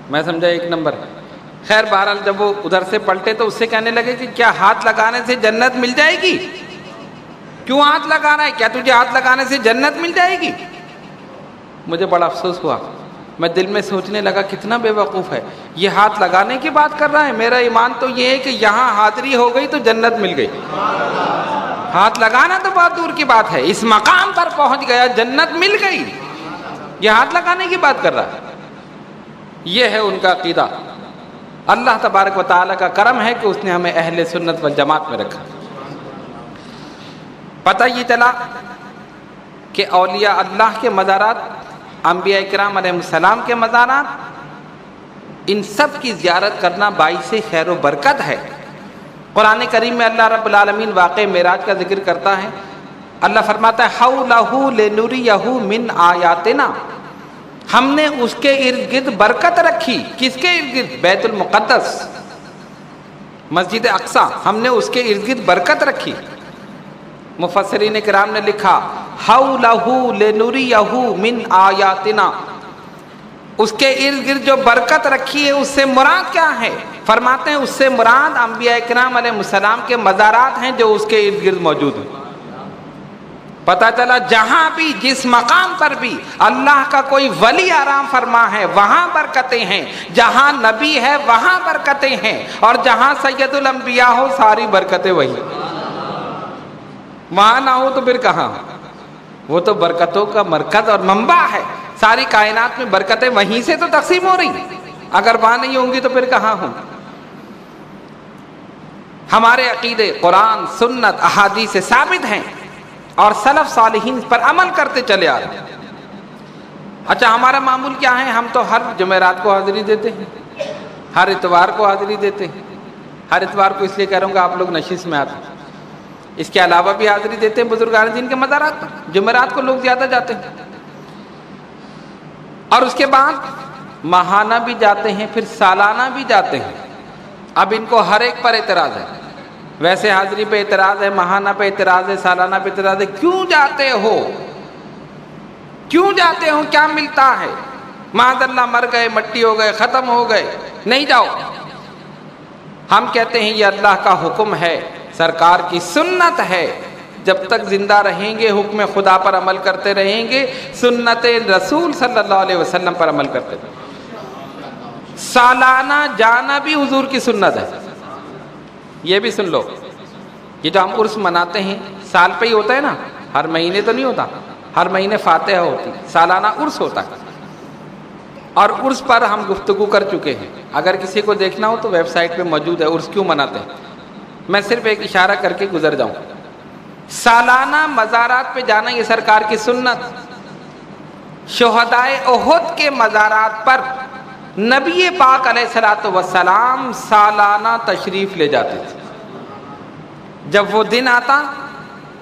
میں سمجھا 1 نمبر ہے۔ خیر بہرحال جب وہ ادھر سے پلٹے تو اس سے کہنے لگے کہ کیا ہاتھ لگانے سے جنت مل جائے گی؟ کیوں ہاتھ لگانا ہے؟ کیا تجھے ہاتھ لگانے سے جنت مل جائے گی؟ مجھے بڑا افسوس ہوا، میں دل میں سوچنے لگا کتنا بے وقوف ہے، یہ ہاتھ لگانے کی بات کر رہا ہے؟ میرا ایمان تو یہ ہے کہ یہاں حاضری ہو گئی تو جنت مل گئی. ہاتھ لگانا تو بہت دور کی بات ہے، اس مقام پر پہنچ گیا جنت مل گئی. یہ ہاتھ لگانے کی بات کر رہا ہے. یہ ہے ان کا عقیدہ. اللہ تبارک و تعالیٰ کا کرم ہے کہ اس نے ہمیں اہل سنت والجماعت میں رکھا. پتہ یہ چلا کہ اولیاء اللہ کے مزارات، انبیاء کرام علیہ السلام کے مزارات، ان سب کی زیارت کرنا باعث خیر و برکت ہے. قرآن کریم میں اللہ رب العالمین واقع معراج کا ذکر کرتا ہے. اللہ فرماتا ہے حولہ لنریہ من آیاتنا، ہم نے اس کے ارد گرد برکت رکھی. کس کے ارد گرد؟ بیت المقدس، مسجد اقصی، ہم نے اس کے ارد گرد برکت رکھی. مفسرین کرام نے لکھا حولہ لنریہ من آیاتنا، اس کے ارد گرد جو برکت رکھی ہے اس سے مراد کیا ہے؟ فرماتے ہیں اس سے مراد انبیاء کرام علیہ السلام کے مزارات ہیں جو اس کے ارد گرد موجود ہیں. پتہ چلا جہاں بھی، جس مقام پر بھی اللہ کا کوئی ولی آرام فرما ہے وہاں برکتیں ہیں، جہاں نبی ہے وہاں برکتیں ہیں، اور جہاں سید الانبیاء ہو ساری برکتیں وہی. وہاں نہ ہو تو پھر کہاں؟ وہ تو برکتوں کا مرکز اور منبع ہے. ساری کائنات میں برکتیں وہیں سے تو تقسیم ہو رہی ہیں. اگر وہاں نہیں ہوں گی تو پھر کہاں ہوں؟ ہمارے عقیدے قرآن، سنت، احادیث سے ثابت ہیں اور سلف صالحین پر عمل کرتے چلے آ رہے ہیں. اچھا ہمارا معمول کیا ہے؟ ہم تو ہر جمعرات کو حاضری دیتے ہیں، ہر اتوار کو حاضری دیتے ہیں. ہر اتوار کو اس لیے کہہ رہا ہوں کہ آپ لوگ نشست میں آتے ہیں. اس کے علاوہ بھی حاضری دیتے ہیں بزرگان دین کے مزارات پر. جمعرات کو لوگ زیادہ جاتے ہیں، اور اس کے بعد ماہانہ بھی جاتے ہیں، پھر سالانہ بھی جاتے ہیں. اب ان کو ہر ایک پر اعتراض ہے. ویسے حاضری پہ اعتراض ہے، ماہانہ پہ اعتراض ہے، سالانہ پہ اعتراض ہے. کیوں جاتے ہو؟ کیوں جاتے ہو؟ کیا ملتا ہے؟ معاذ اللہ مر گئے، مٹی ہو گئے، ختم ہو گئے، نہیں جاؤ. ہم کہتے ہیں یہ اللہ کا حکم ہے، سرکار کی سنت ہے. جب تک زندہ رہیں گے حکم خدا پر عمل کرتے رہیں گے، سنت رسول صلی اللہ علیہ وسلم پر عمل کرتے رہیں گے. سالانہ جانا بھی حضور کی سنت ہے. یہ بھی سن لو، یہ جو ہم عرس مناتے ہیں سال پہ ہی ہوتا ہے نا، ہر مہینے تو نہیں ہوتا. ہر مہینے فاتحہ ہوتی، سالانہ عرس ہوتا ہے. اور عرس پر ہم گفتگو کر چکے ہیں. اگر کسی کو دیکھنا ہو تو ویب سائٹ پہ موجود ہے عرس کیوں مناتے ہیں. میں صرف ایک اشارہ کر کے گزر جاؤں. سالانہ مزارات پہ جانا یہ سرکار کی سنت. شہدائے احد کے مزارات پر نبی پاک علیہ الصلوۃ والسلام سالانہ تشریف لے جاتے تھے. جب وہ دن آتا،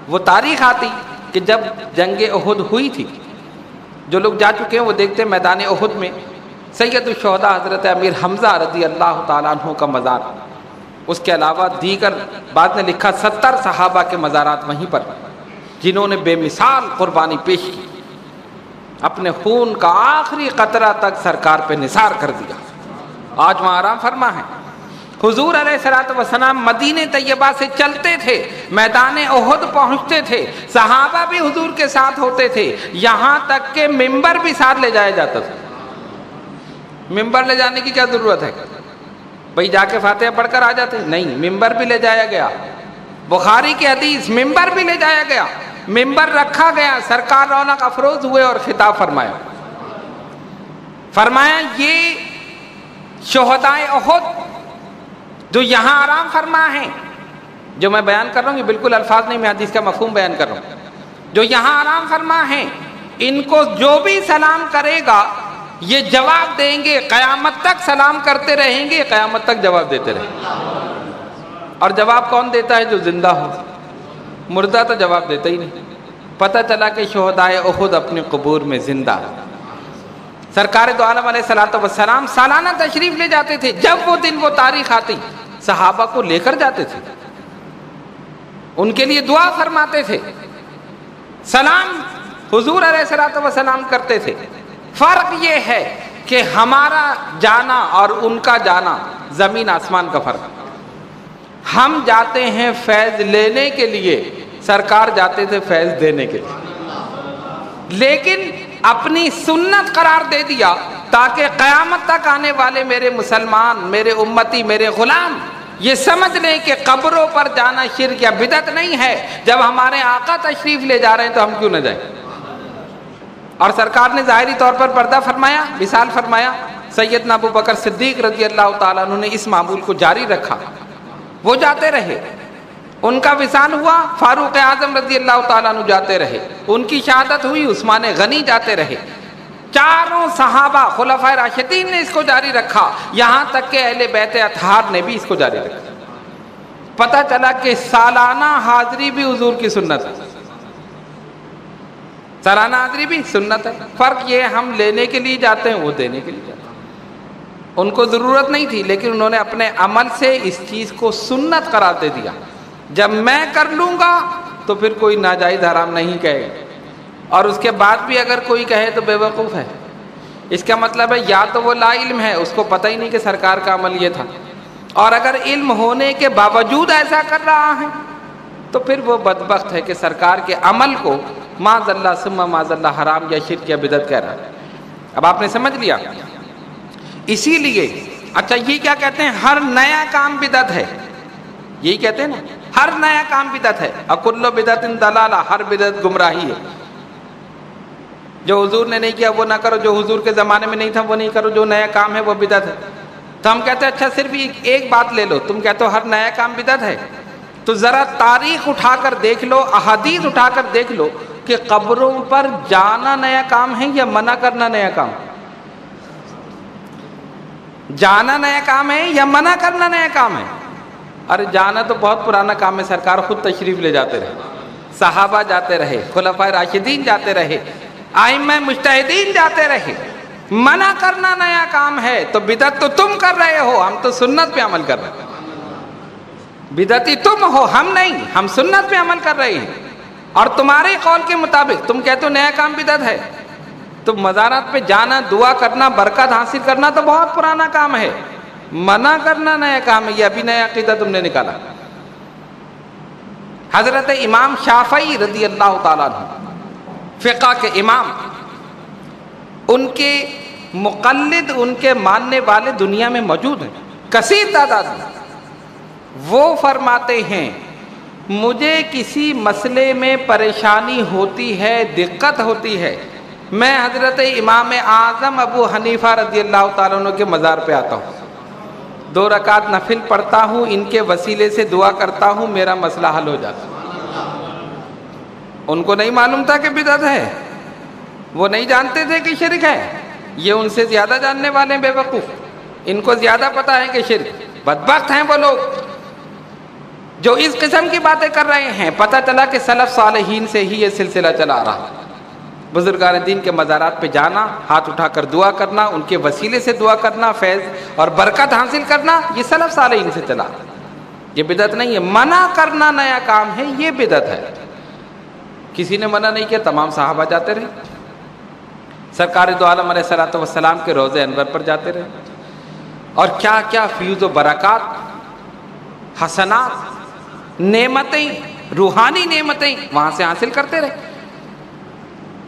وہ تاریخ آتی کہ جب جنگ احد ہوئی تھی. جو لوگ جا چکے ہیں وہ دیکھتے ہیں میدان احد میں سید الشہداء حضرت امیر حمزہ رضی اللہ تعالیٰ عنہ کا مزار. اس کے علاوہ دیگر بعد نے لکھا 70 صحابہ کے مزارات وہیں پر جنہوں نے بے مثال قربانی پیش کی، اپنے خون کا آخری قطرہ تک سرکار پہ نثار کر دیا. آج وہاں آرام فرما ہے. حضور علیہ الصلوۃ والسلام مدینہ طیبہ سے چلتے تھے، میدان احد پہنچتے تھے، صحابہ بھی حضور کے ساتھ ہوتے تھے، یہاں تک کہ ممبر بھی ساتھ لے جایا جاتا تھا. ممبر لے جانے کی کیا ضرورت ہے؟ بھئی جا کے فاتحہ پڑھ کر آ جاتے؟ نہیں، ممبر بھی لے جایا گیا. بخاری کی حدیث، ممبر بھی لے جایا گیا، ممبر رکھا گیا. سرکار رونق افروز ہوئے اور خطاب فرمایا. فرمایا یہ شہدائے احد جو یہاں آرام فرما ہیں، جو میں بیان کر رہا ہوں یہ بالکل الفاظ نہیں، میں حدیث کا مفہوم بیان کر رہا ہوں. جو یہاں آرام فرما ہیں ان کو جو بھی سلام کرے گا یہ جواب دیں گے، قیامت تک سلام کرتے رہیں گے، قیامت تک جواب دیتے رہیں گے. اور جواب کون دیتا ہے؟ جو زندہ ہو. مردہ تو جواب دیتا ہی نہیں. پتہ چلا کہ شہدائے احد اپنے قبور میں زندہ. سرکار دو عالم علیہ الصلوۃ والسلام سالانہ تشریف لے جاتے تھے. جب وہ دن، وہ تاریخ آتی، صحابہ کو لے کر جاتے تھے، ان کے لیے دعا فرماتے تھے، سلام حضور علیہ الصلوۃ والسلام کرتے تھے. فرق یہ ہے کہ ہمارا جانا اور ان کا جانا زمین آسمان کا فرق. ہم جاتے ہیں فیض لینے کے لیے، سرکار جاتے تھے فیض دینے کے لیے. لیکن اپنی سنت قرار دے دیا تاکہ قیامت تک آنے والے میرے مسلمان، میرے امتی، میرے غلام یہ سمجھ لیں کہ قبروں پر جانا شرک یا بدعت نہیں ہے۔ جب ہمارے آقا تشریف لے جا رہے ہیں تو ہم کیوں نہ جائیں؟ اور سرکار نے ظاہری طور پر پردہ فرمایا، وصال فرمایا۔ سیدنا ابو بکر صدیق رضی اللہ تعالیٰ عنہ نے اس معمول کو جاری رکھا، وہ جاتے رہے، ان کا وصال ہوا، فاروق اعظم رضی اللہ تعالیٰ عنہ جاتے رہے، ان کی شہادت ہوئی، عثمان غنی جاتے رہے، چاروں صحابہ خلفائے راشدین نے اس کو جاری رکھا، یہاں تک کہ اہل بیت اطہار نے بھی اس کو جاری رکھا۔ پتہ چلا کہ سالانہ حاضری بھی حضور کی سنت ہے، سالانہ حاضری بھی سنت ہے۔ فرق یہ ہم لینے کے لیے جاتے ہیں، وہ دینے کے لیے جاتے ہیں۔ ان کو ضرورت نہیں تھی لیکن انہوں نے اپنے عمل سے اس چیز کو سنت قرار دے دیا۔ جب میں کر لوں گا تو پھر کوئی ناجائز حرام نہیں کہے گا، اور اس کے بعد بھی اگر کوئی کہے تو بے وقوف ہے۔ اس کا مطلب ہے یا تو وہ لا علم ہے، اس کو پتہ ہی نہیں کہ سرکار کا عمل یہ تھا، اور اگر علم ہونے کے باوجود ایسا کر رہا ہے تو پھر وہ بدبخت ہے کہ سرکار کے عمل کو معاذ اللہ ثم معاذ اللہ حرام یا شرک یا بدعت کہہ رہا ہے۔ اب آپ نے سمجھ لیا۔ اسی لیے اچھا یہ کیا کہتے ہیں؟ ہر نیا کام بدعت ہے، یہی کہتے ہیں نا، ہر نیا کام بدعت ہے۔ اکل بدعت ضلالہ، ہر بدعت گمراہی ہے۔ جو حضور نے نہیں کیا وہ نہ کرو، جو حضور کے زمانے میں نہیں تھا وہ نہیں کرو، جو نیا کام ہے وہ بدعت ہے۔ تو ہم کہتے ہیں اچھا صرف ایک بات لے لو، تم کہتے ہو ہر نیا کام بدعت ہے، تو ذرا تاریخ اٹھا کر دیکھ لو، احادیث اٹھا کر دیکھ لو کہ قبروں پر جانا نیا کام ہے یا منع کرنا نیا کام؟ جانا نیا کام ہے یا منع کرنا نیا کام ہے؟ ارے جانا تو بہت پرانا کام ہے، سرکار خود تشریف لے جاتے رہے، صحابہ جاتے رہے، خلفائے راشدین جاتے رہے، ائمہ مجتہدین جاتے رہے۔ منع کرنا نیا کام ہے تو بدعت تو تم کر رہے ہو، ہم تو سنت پہ عمل کر رہے ہیں۔ بدعتی تم ہو، ہم نہیں، ہم سنت پہ عمل کر رہے ہیں، اور تمہارے قول کے مطابق تم کہتے ہو نیا کام بدعت ہے۔ تو مزارات پہ جانا، دعا کرنا، برکت حاصل کرنا تو بہت پرانا کام ہے، منع کرنا نیا کام ہے، یہ ابھی نیا عقیدہ تم نے نکالا۔ حضرت امام شافعی رضی اللہ تعالیٰ عنہ، فقہ کے امام، ان کے مقلد، ان کے ماننے والے دنیا میں موجود ہیں، کثیر تعداد میں۔ وہ فرماتے ہیں مجھے کسی مسئلے میں پریشانی ہوتی ہے، دقت ہوتی ہے، میں حضرت امام اعظم ابو حنیفہ رضی اللہ تعالیٰ عنہ کے مزار پہ آتا ہوں، 2 رکعت نفل پڑھتا ہوں، ان کے وسیلے سے دعا کرتا ہوں، میرا مسئلہ حل ہو جاتا ہے۔ ان کو نہیں معلوم تھا کہ بدعت ہے، وہ نہیں جانتے تھے کہ شرک ہے، یہ ان سے زیادہ جاننے والے ہیں بے وقوف، ان کو زیادہ پتہ ہے کہ شرک۔ بدبخت ہیں وہ لوگ جو اس قسم کی باتیں کر رہے ہیں۔ پتہ چلا کہ سلف صالحین سے ہی یہ سلسلہ چلا آ رہا، بزرگان دین کے مزارات پہ جانا، ہاتھ اٹھا کر دعا کرنا، ان کے وسیلے سے دعا کرنا، فیض اور برکت حاصل کرنا، یہ سلف صالحین سے چلا، یہ بدعت نہیں ہے۔ منع کرنا نیا کام ہے، یہ بدعت ہے۔ کسی نے منع نہیں کیا، تمام صحابہ جاتے رہے، سرکار دو عالم علیہ الصلوۃ والسلام کے روضہ انور پر جاتے رہے، اور کیا کیا فیوز و برکات، حسنات، نعمتیں، روحانی نعمتیں وہاں سے حاصل کرتے رہے۔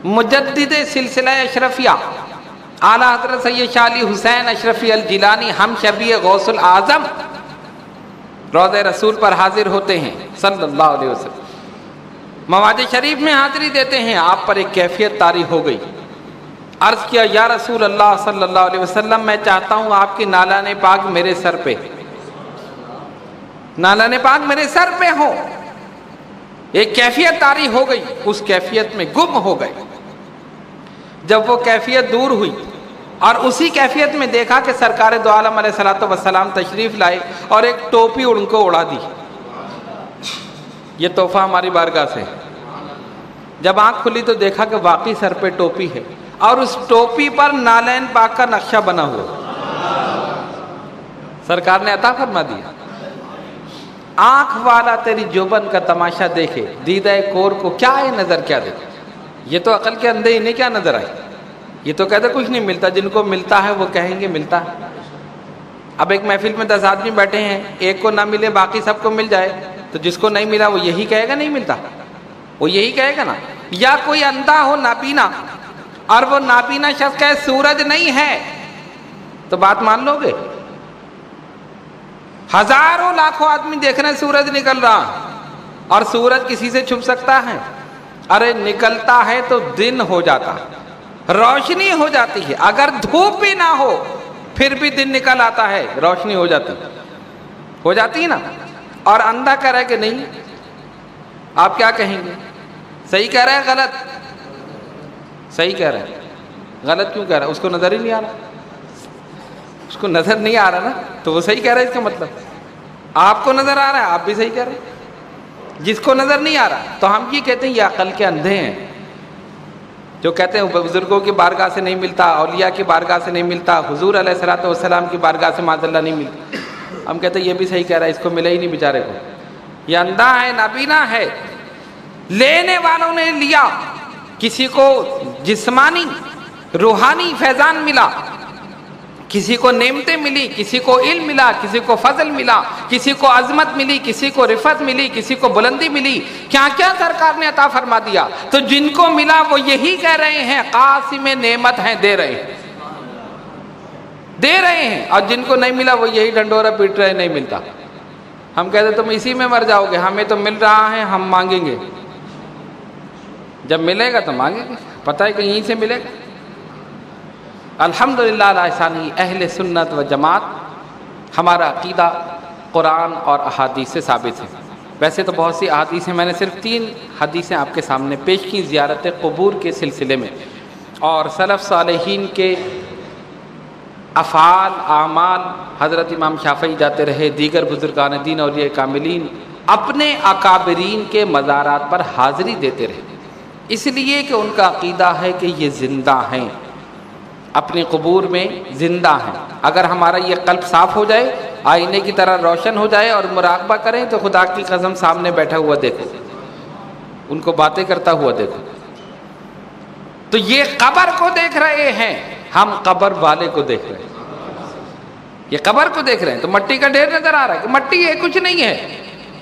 مجدد سلسلہ اشرفیہ اعلیٰ حضرت سید شاہ علی حسین اشرفی الجیلانی، ہم شبیہ غوث الاعظم، روضہ رسول پر حاضر ہوتے ہیں صلی اللہ علیہ وسلم، مواد شریف میں حاضری دیتے ہیں۔ آپ پر ایک کیفیت طاری ہو گئی، عرض کیا یا رسول اللہ صلی اللہ علیہ وسلم، میں چاہتا ہوں آپ کی نالان پاک میرے سر پہ، نالان پاک میرے سر پہ ہو۔ ایک کیفیت طاری ہو گئی، اس کیفیت میں گم ہو گئے۔ جب وہ کیفیت دور ہوئی اور اسی کیفیت میں دیکھا کہ سرکار دو عالم علیہ الصلوۃ والسلام تشریف لائے اور ایک ٹوپی ان کو اڑا دی، یہ تحفہ ہماری بارگاہ سے۔ جب آنکھ کھلی تو دیکھا کہ واقعی سر پہ ٹوپی ہے، اور اس ٹوپی پر نالین پاک کا نقشہ بنا ہوا، سرکار نے عطا فرما دیا۔ آنکھ والا تیری جوبن کا تماشا دیکھے، دیدہ کور کو کیا ہے نظر کیا دیکھے۔ یہ تو عقل کے اندھے انہیں کیا نظر آئی، یہ تو کہتے کچھ نہیں ملتا، جن کو ملتا ہے وہ کہیں گے ملتا ہے۔ اب ایک محفل میں 10 آدمی بیٹھے ہیں، ایک کو نہ ملے باقی سب کو مل جائے، تو جس کو نہیں ملا وہ یہی کہے گا نہیں ملتا، وہ یہی کہے گا نا۔ یا کوئی اندھا ہو نابینا، اور وہ نابینا شخص کہے سورج نہیں ہے، تو بات مان لو گے؟ ہزاروں لاکھوں آدمی دیکھ رہے ہیں سورج نکل رہا، اور سورج کسی سے چھپ سکتا ہے؟ ارے نکلتا ہے تو دن ہو جاتا، روشنی ہو جاتی ہے، اگر دھوپ بھی نہ ہو پھر بھی دن نکل آتا ہے، روشنی ہو جاتی ہے نا۔ اور اندھا کہہ رہا ہے کہ نہیں، آپ کیا کہیں گے؟ صحیح کہہ رہا ہے غلط؟ صحیح کہہ رہا ہے۔ غلط کیوں کہہ رہا ہے؟ اس کو نظر ہی نہیں آ رہا، اس کو نظر نہیں آ رہا نا، تو وہ صحیح کہہ رہا ہے۔ اس کا مطلب آپ کو نظر آ رہا ہے، آپ بھی صحیح کہہ رہے ہیں۔ جس کو نظر نہیں آ رہا تو ہم یہ کہتے ہیں یہ عقل کے اندھے ہیں، جو کہتے ہیں بزرگوں کی بارگاہ سے نہیں ملتا، اولیاء کی بارگاہ سے نہیں ملتا، حضور علیہ الصلوۃ والسلام کی بارگاہ سے معاذ اللہ نہیں ملتا۔ ہم کہتے ہیں یہ بھی صحیح کہہ رہا ہے، اس کو ملا ہی نہیں بیچارے کو، یہ اندھا ہے، نابینا ہے۔ لینے والوں نے لیا، کسی کو جسمانی روحانی فیضان ملا، کسی کو نعمتیں ملی، کسی کو علم ملا، کسی کو فضل ملا، کسی کو عظمت ملی، کسی کو رفعت ملی، کسی کو بلندی ملی، کیا کیا سرکار نے عطا فرما دیا۔ تو جن کو ملا وہ یہی کہہ رہے ہیں قاسم نعمت ہیں، دے رہے ہیں، اور جن کو نہیں ملا وہ یہی ڈنڈورا پیٹ رہے، نہیں ملتا۔ ہم کہتے ہیں تم اسی میں مر جاؤ گے، ہمیں تو مل رہا ہے، ہم مانگیں گے، جب ملے گا تو مانگیں گے، پتہ ہے کہ یہیں سے ملے گا۔ الحمدللہ علی احسانہ، اہل سنت و جماعت ہمارا عقیدہ قرآن اور احادیث سے ثابت ہے۔ ویسے تو بہت سی احادیث ہیں، میں نے صرف 3 حدیثیں آپ کے سامنے پیش کی زیارت قبور کے سلسلے میں، اور سلف صالحین کے افعال اعمال، حضرت امام شافعی جاتے رہے، دیگر بزرگان دین اولیاء کاملین اپنے اکابرین کے مزارات پر حاضری دیتے رہے، اس لیے کہ ان کا عقیدہ ہے کہ یہ زندہ ہیں، اپنی قبور میں زندہ ہیں۔ اگر ہمارا یہ قلب صاف ہو جائے، آئینے کی طرح روشن ہو جائے اور مراقبہ کریں، تو خدا کی قسم سامنے بیٹھا ہوا دیکھو، ان کو باتیں کرتا ہوا دیکھو۔ تو یہ قبر کو دیکھ رہے ہیں، ہم قبر والے کو دیکھ رہے ہیں، یہ قبر کو دیکھ رہے ہیں۔ تو مٹی کا ڈھیر نظر آ رہا ہے کہ مٹی ہے، کچھ نہیں ہے،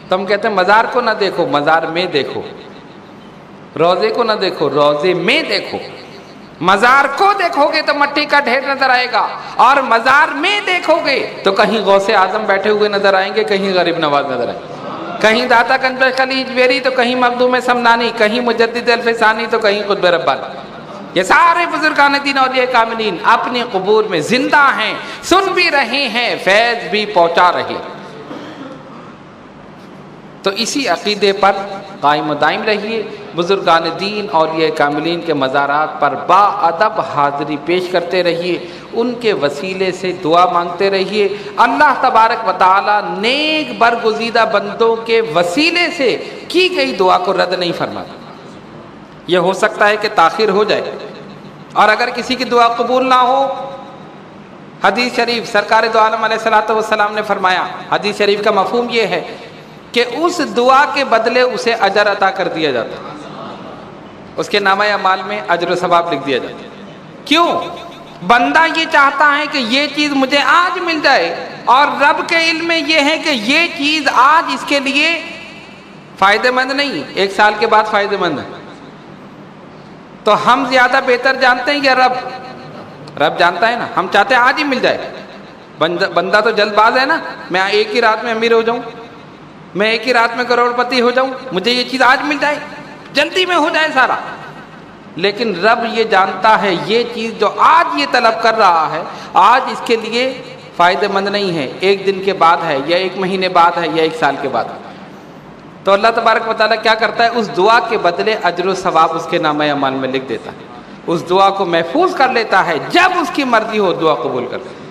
تو ہم کہتے ہیں مزار کو نہ دیکھو، مزار میں دیکھو، روضے کو نہ دیکھو، روضے میں دیکھو۔ مزار کو دیکھو گے تو مٹی کا ڈھیر نظر آئے گا، اور مزار میں دیکھو گے تو کہیں غوث اعظم بیٹھے ہوئے نظر آئیں گے، کہیں غریب نواز نظر آئیں گے، کہیں داتا گنج خلیج ویری تو کہیں مخدوم سمنانی، کہیں مجدد الفسانی تو کہیں قطب ربانی۔ یہ سارے بزرگان دین اولیاء کاملین اپنی قبور میں زندہ ہیں، سن بھی رہے ہیں، فیض بھی پہنچا رہے ہیں۔ تو اسی عقیدے پر قائم و دائم رہیے، بزرگان دین اولیاء کاملین کے مزارات پر با ادب حاضری پیش کرتے رہیے، ان کے وسیلے سے دعا مانگتے رہیے۔ اللہ تبارک و تعالی نیک برگزیدہ بندوں کے وسیلے سے کی گئی دعا کو رد نہیں فرماتا۔ یہ ہو سکتا ہے کہ تاخیر ہو جائے، اور اگر کسی کی دعا قبول نہ ہو، حدیث شریف سرکار دو عالم علیہ الصلوۃ والسلام نے فرمایا، حدیث شریف کا مفہوم یہ ہے کہ اس دعا کے بدلے اسے اجر عطا کر دیا جاتا ہے، اس کے نامہ اعمال میں اجر و ثواب لکھ دیا جاتا ہے۔ کیوں؟ بندہ یہ چاہتا ہے کہ یہ چیز مجھے آج مل جائے، اور رب کے علم میں یہ ہے کہ یہ چیز آج اس کے لیے فائدہ مند نہیں، 1 سال کے بعد فائدہ مند ہے۔ تو ہم زیادہ بہتر جانتے ہیں یا رب جانتا ہے نا، ہم چاہتے ہیں آج ہی مل جائے۔ بندہ تو جلد باز ہے نا، میں ایک ہی رات میں امیر ہو جاؤں، میں ایک ہی رات میں کروڑ پتی ہو جاؤں، مجھے یہ چیز آج مل جائے، جلدی میں ہو جائے سارا۔ لیکن رب یہ جانتا ہے یہ چیز جو آج یہ طلب کر رہا ہے، آج اس کے لیے فائدہ مند نہیں ہے، 1 دن کے بعد ہے، یا 1 مہینے بعد ہے، یا 1 سال کے بعد ہے۔ تو اللہ تبارک و تعالیٰ کیا کرتا ہے؟ اس دعا کے بدلے اجر و ثواب اس کے نامہ اعمال میں لکھ دیتا ہے، اس دعا کو محفوظ کر لیتا ہے، جب اس کی مرضی ہو دعا قبول کر لیتا ہے،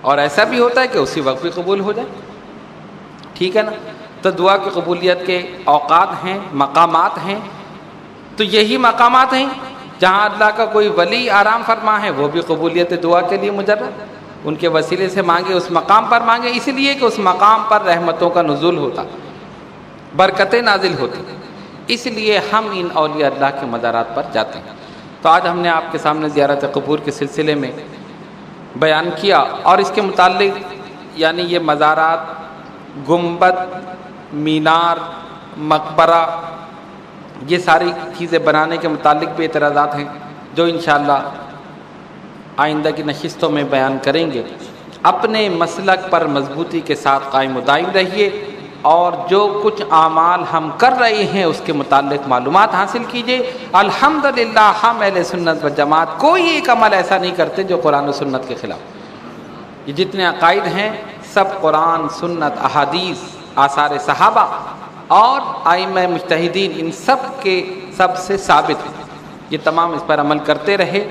اور ایسا بھی ہوتا ہے کہ اسی وقت بھی قبول ہو جائے۔ ٹھیک ہے نا؟ تو دعا کی قبولیت کے اوقات ہیں، مقامات ہیں، تو یہی مقامات ہیں جہاں اللہ کا کوئی ولی آرام فرما ہے، وہ بھی قبولیت دعا کے لیے مجرد، ان کے وسیلے سے مانگے، اس مقام پر مانگے، اس لیے کہ اس مقام پر رحمتوں کا نزول ہوتا، برکتیں نازل ہوتی، اس لیے ہم ان اولیاء اللہ کے مزارات پر جاتے ہیں۔ تو آج ہم نے آپ کے سامنے زیارت قبور کے سلسلے میں بیان کیا، اور اس کے متعلق یعنی یہ مزارات، گنبد، مینار، مقبرہ، یہ ساری چیزیں بنانے کے متعلق بھی اعتراضات ہیں، جو انشاءاللہ آئندہ کی نشستوں میں بیان کریں گے۔ اپنے مسلک پر مضبوطی کے ساتھ قائم و دائم رہیے اور جو کچھ اعمال ہم کر رہے ہیں اس کے متعلق معلومات حاصل کیجیے۔ الحمدللہ ہم اہل سنت و جماعت کوئی ایک عمل ایسا نہیں کرتے جو قرآن و سنت کے خلاف۔ یہ جتنے عقائد ہیں سب قرآن، سنت، احادیث، آثار صحابہ اور ائمہ مجتہدین ان سب سے ثابت ہے۔ یہ تمام اس پر عمل کرتے رہے۔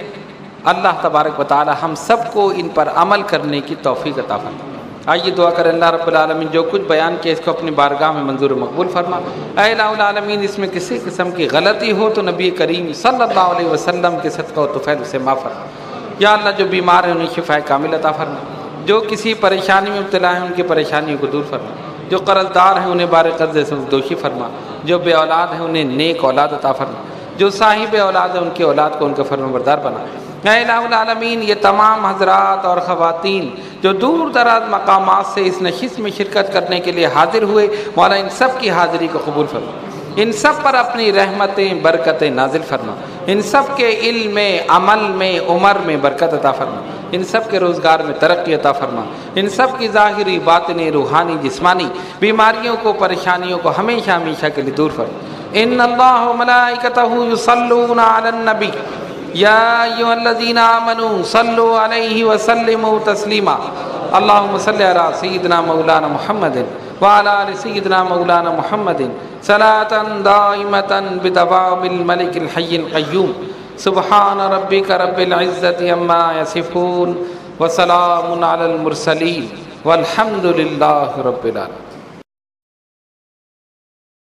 اللہ تبارک و تعالی ہم سب کو ان پر عمل کرنے کی توفیق عطا فرمائے۔ آئیے دعا کریں اللہ رب العالمین جو کچھ بیان کیا اس کو اپنی بارگاہ میں منظور و مقبول فرما۔ اے الہ العالمین اس میں کسی قسم کی غلطی ہو تو نبی کریم صلی اللہ علیہ وسلم کے صدقہ و طفیل اسے معاف فرما۔ یا اللہ جو بیمار ہیں انہیں شفاء کامل عطا فرما، جو کسی پریشانی میں مبتلا ہیں ان کی پریشانیوں کو دور فرما، جو قرض دار ہیں انہیں بار قرضے سے دوشی فرما، جو بے اولاد ہیں انہیں نیک اولاد عطا فرما، جو صاحب اولاد ہیں ان کی اولاد کو ان کا فرما بردار بنا۔ اے الہ العالمین یہ تمام حضرات اور خواتین جو دور دراز مقامات سے اس نشست میں شرکت کرنے کے لیے حاضر ہوئے، مولا ان سب کی حاضری کو قبول فرما، ان سب پر اپنی رحمتیں برکتیں نازل فرما، ان سب کے علم میں، عمل میں، عمر میں برکت عطا فرما، ان سب کے روزگار میں ترقی عطا فرما، ان سب کی ظاہری باطنی روحانی جسمانی بیماریوں کو پریشانیوں کو ہمیشہ ہمیشہ کے لیے دور فرما۔ ان اللہ و ملائکتہ یصلون علی النبی یا ایھا الذین آمنوا صلوا علیہ وسلموا تسلیما۔ اللہم صل علی سیدنا مولانا محمد وعلی آل سیدنا مولانا محمد صلاۃ دائمۃ بدوام الملک الحی القیوم۔ سبحان ربک رب العزۃ عما یصفون وسلام علی المرسلین والحمد للہ رب العالمین۔